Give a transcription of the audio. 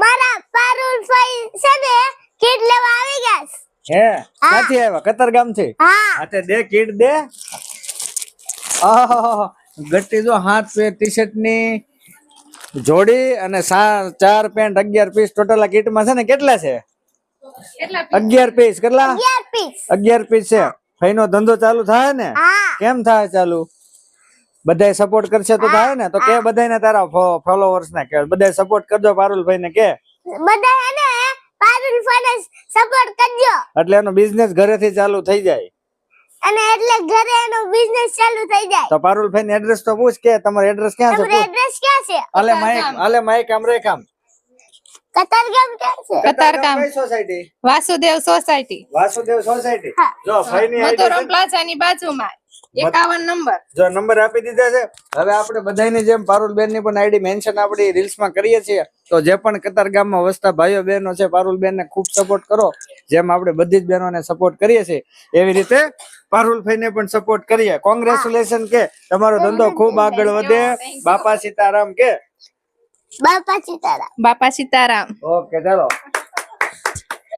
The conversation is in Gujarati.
મારા પારુલ ભાઈ છે ને કીટ લેવા આવી ગયા છે. હે ક્યાંથી આવ્યા? કતારગામ થી? હા હા તે દે કીટ દે. આહા ગટ્ટી જો 7 પેર ટી-શર્ટ ની જોડી અને 4 પેન્ટ 11 પીસ ટોટલ આ કીટ માં છે ને કેટલા છે? 11 પીસ. કેટલા? 11 પીસ. 11 પીસ છે. ભાઈનો ધંધો ચાલુ થાય ને? હા કેમ થાય ચાલુ? બધાય સપોર્ટ કરશે તો થાય ને? તો કે બધાયને તારા ફોલોવર્સ ને કે બધાય સપોર્ટ કરજો પારુલભાઈ ને કે બધા હે ને પારુલ ભાઈને સપોર્ટ કરજો. એટલે એનો બિઝનેસ ઘરેથી ચાલુ થઈ જાય. અને એટલે ઘરે એનો બિઝનેસ ચાલુ થઈ જાય. તો પારુલભાઈ ની એડ્રેસ તો પૂછ કે તમારો એડ્રેસ ક્યાં છે? તમારું એડ્રેસ ક્યાં છે? આલે માઈક આમ રે કામ. કતારગામ ક્યાં છે? કતારગામ કઈ society? Vasudev society Vasudev society. હા. જો ભાઈ ની મધુરમ પ્લાઝાની બાજુમાં 51 નંબર. જો નંબર આપી દીધા છે. હવે આપણે બધાની જેમ પારુલબેન ની પણ આઈડી મેન્શન આપણી રીલ્સ માં કરીએ છીએ. તો જે પણ કતારગામ માં વસતા ભાઈઓ બહેનો છે પારુલબેન ને ખૂબ સપોર્ટ કરો. જેમ આપણે બધી જ બહેનોને સપોર્ટ કરીએ છીએ એવી રીતે પારુલભાઈ ને પણ સપોર્ટ કરીએ. કોંગ્રેચ્યુલેશન કે તમારો ધંધો ખૂબ આગળ વધે. બાપા સીતારામ કે બાપા સીતારામ. બાપા સીતારામ. ઓકે ચાલો.